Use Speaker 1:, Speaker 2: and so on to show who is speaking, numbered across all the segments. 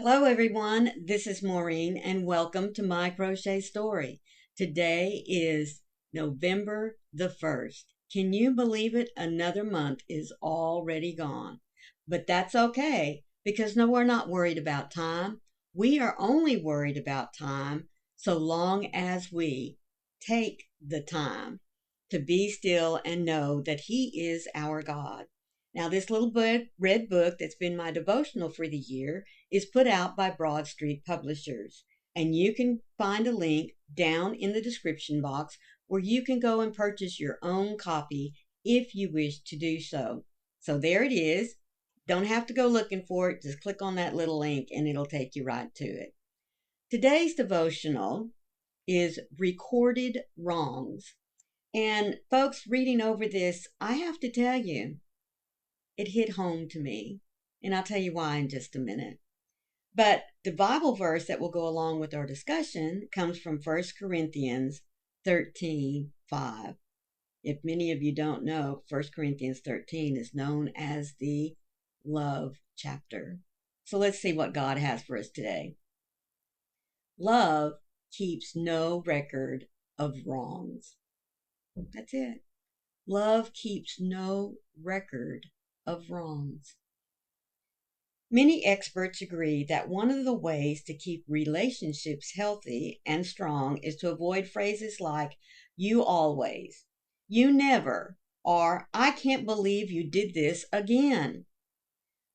Speaker 1: Hello, everyone. This is Maureen, and welcome to My Crochet Story. Today is November the 1st. Can you believe it? Another month is already gone. But that's okay, because no, we're not worried about time. We are only worried about time so long as we take the time to be still and know that He is our God. Now, this little red book that's been my devotional for the year is put out by Broad Street Publishers. And you can find a link down in the description box where you can go and purchase your own copy if you wish to do so. So there it is. Don't have to go looking for it. Just click on that little link and it'll take you right to it. Today's devotional is Recorded Wrongs. And folks, reading over this, I have to tell you, it hit home to me. And I'll tell you why in just a minute. But the Bible verse that will go along with our discussion comes from 1st Corinthians 13:5. If many of you don't know, 1st Corinthians 13 is known as the love chapter. So let's see what God has for us today. Love keeps no record of wrongs. That's it. Love keeps no record of wrongs. Many experts agree that one of the ways to keep relationships healthy and strong is to avoid phrases like, you always, you never, or I can't believe you did this again.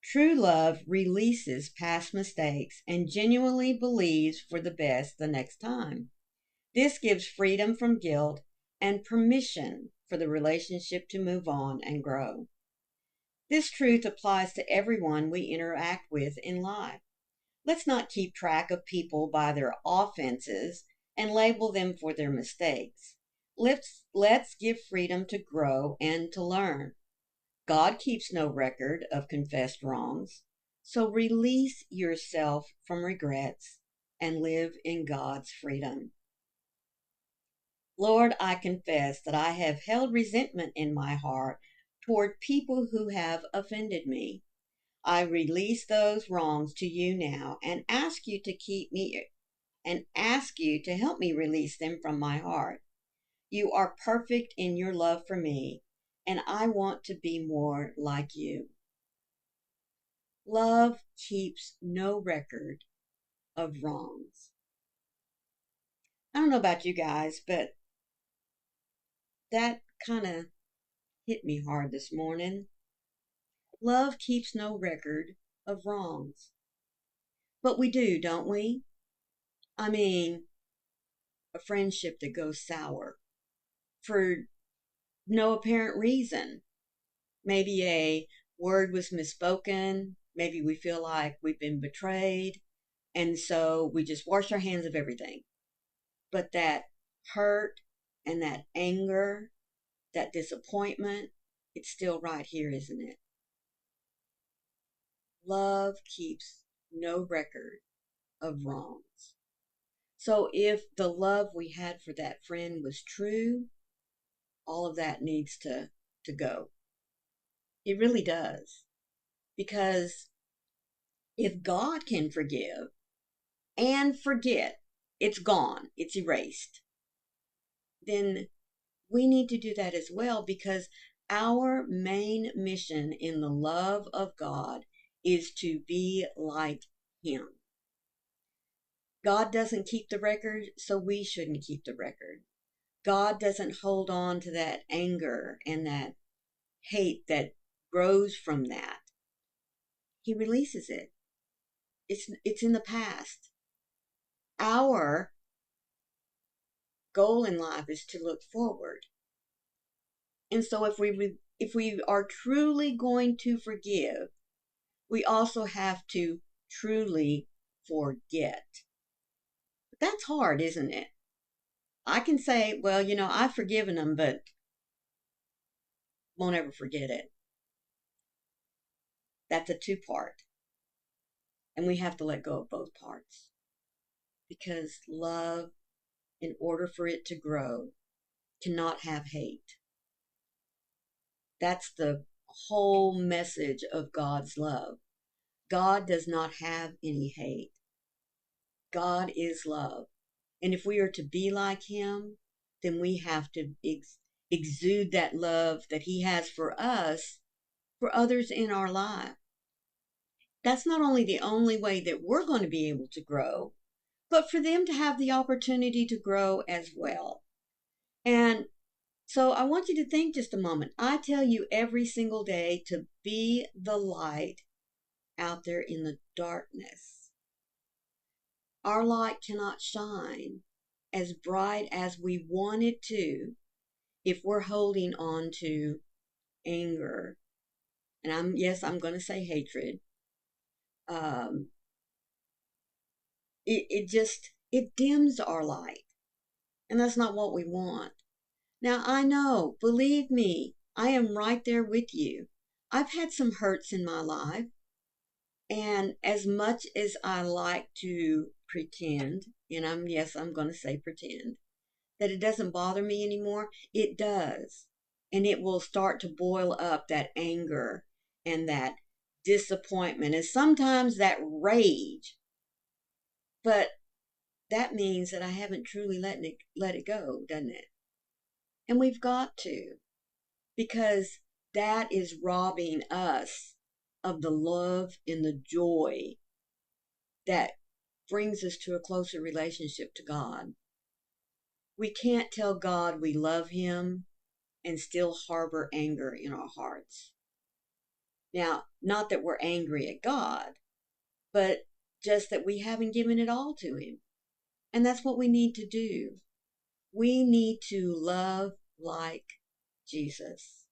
Speaker 1: True love releases past mistakes and genuinely believes for the best the next time. This gives freedom from guilt and permission for the relationship to move on and grow. This truth applies to everyone we interact with in life. Let's not keep track of people by their offenses and label them for their mistakes. Let's give freedom to grow and to learn. God keeps no record of confessed wrongs, so release yourself from regrets and live in God's freedom. Lord, I confess that I have held resentment in my heart toward people who have offended me. I release those wrongs to you now and ask you to help me release them from my heart. You are perfect in your love for me, and I want to be more like you. Love keeps no record of wrongs. I don't know about you guys, but that kind of hit me hard this morning. Love keeps no record of wrongs. But we do, don't we? I mean, a friendship that goes sour for no apparent reason. Maybe a word was misspoken. Maybe we feel like we've been betrayed. And so we just wash our hands of everything. But that hurt and that anger, that disappointment, it's still right here, isn't it? Love keeps no record of wrongs. So if the love we had for that friend was true, all of that needs to go. It really does. Because if God can forgive and forget, it's gone, it's erased, then we need to do that as well, because our main mission in the love of God is to be like Him. God doesn't keep the record, so we shouldn't keep the record. God doesn't hold on to that anger and that hate that grows from that. He releases it. It's in the past. Our goal in life is to look forward. And so if we are truly going to forgive, we also have to truly forget. But that's hard, isn't it? I can say, well, I've forgiven them, but won't ever forget it. That's a two-part. And we have to let go of both parts. Because love, in order for it to grow, cannot have hate. That's the whole message of God's love. God does not have any hate. God is love. And if we are to be like him, then we have to exude that love that he has for us, for others in our life. That's not only the only way that we're going to be able to grow, but for them to have the opportunity to grow as well. And so I want you to think just a moment. I tell you every single day to be the light out there in the darkness. Our light cannot shine as bright as we want it to if we're holding on to anger. And I'm going to say hatred. It dims our light. And that's not what we want. Now, I know, believe me, I am right there with you. I've had some hurts in my life, and as much as I like to pretend, and I'm going to say pretend, that it doesn't bother me anymore, it does. And it will start to boil up that anger and that disappointment and sometimes that rage. But that means that I haven't truly let it go, doesn't it? And we've got to, because that is robbing us of the love and the joy that brings us to a closer relationship to God. We can't tell God we love him and still harbor anger in our hearts. Now, not that we're angry at God, but just that we haven't given it all to him. And that's what we need to do. We need to love like Jesus.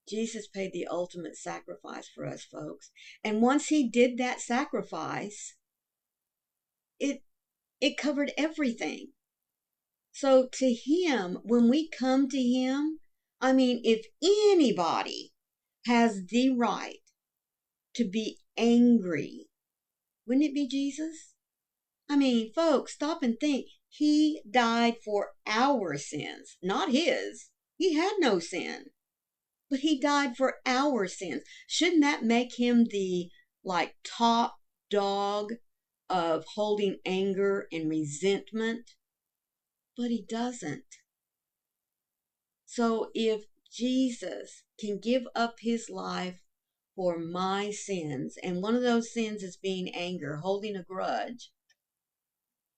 Speaker 1: Jesus paid the ultimate sacrifice for us, folks. And once he did that sacrifice, it covered everything. So to him, when we come to him, I mean, if anybody has the right to be angry, wouldn't it be Jesus? I mean, folks, stop and think. He died for our sins, not his. He had no sin. But he died for our sins. Shouldn't that make him the top dog of holding anger and resentment? But he doesn't. So if Jesus can give up his life for my sins, and one of those sins is being anger, holding a grudge,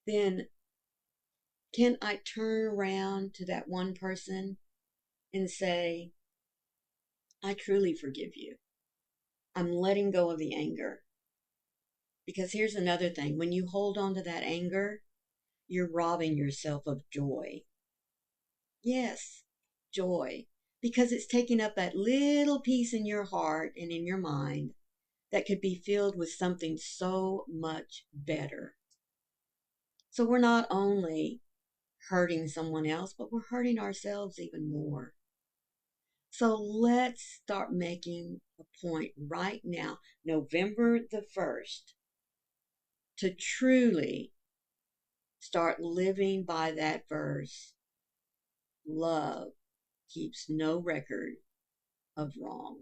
Speaker 1: then can I turn around to that one person and say, I truly forgive you. I'm letting go of the anger. Because here's another thing. When you hold on to that anger, you're robbing yourself of joy. Yes, joy. Because it's taking up that little piece in your heart and in your mind that could be filled with something so much better. So we're not only hurting someone else, but we're hurting ourselves even more. So let's start making a point right now, November the 1st, to truly start living by that verse. Love keeps no record of wrong.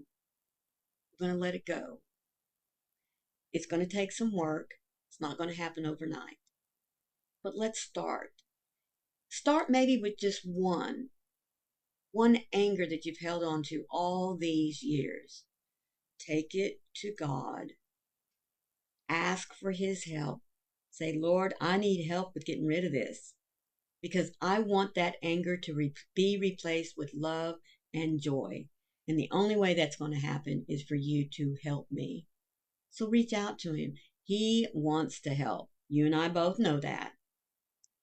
Speaker 1: We're going to let it go. It's going to take some work. It's not going to happen overnight. But let's start. Start maybe with just one anger that you've held on to all these years. Take it to God. Ask for his help. Say, Lord, I need help with getting rid of this because I want that anger to be replaced with love and joy. And the only way that's going to happen is for you to help me. So reach out to him. He wants to help. You and I both know that.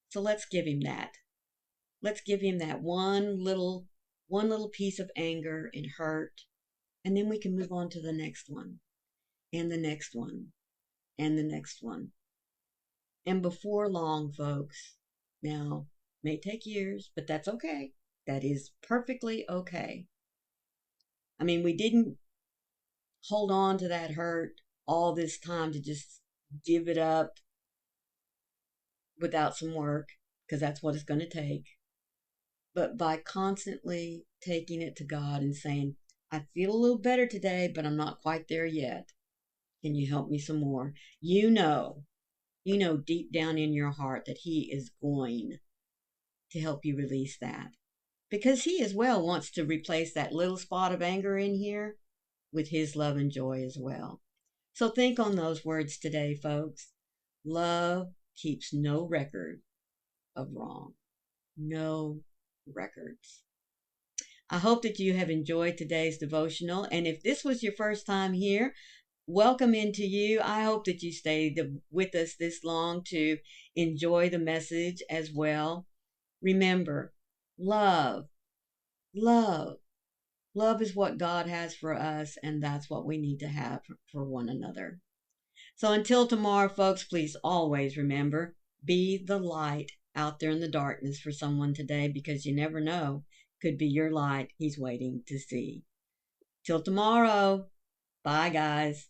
Speaker 1: So let's give him that. Let's give him that one little piece of anger and hurt. And then we can move on to the next one. And the next one. And the next one. And before long, folks, now, may take years, but that's okay. That is perfectly okay. I mean, we didn't hold on to that hurt all this time to just give it up without some work, because that's what it's going to take. But by constantly taking it to God and saying, I feel a little better today, but I'm not quite there yet. Can you help me some more? You know deep down in your heart that He is going to help you release that. Because He as well wants to replace that little spot of anger in here with His love and joy as well. So think on those words today, folks. Love keeps no record of wrong. No records. I hope that you have enjoyed today's devotional. And if this was your first time here, welcome into you. I hope that you stayed with us this long to enjoy the message as well. Remember, love, love, love is what God has for us, and that's what we need to have for one another. So until tomorrow, folks, please always remember, be the light out there in the darkness for someone today, because you never know. Could be your light He's waiting to see. Till tomorrow. Bye, guys.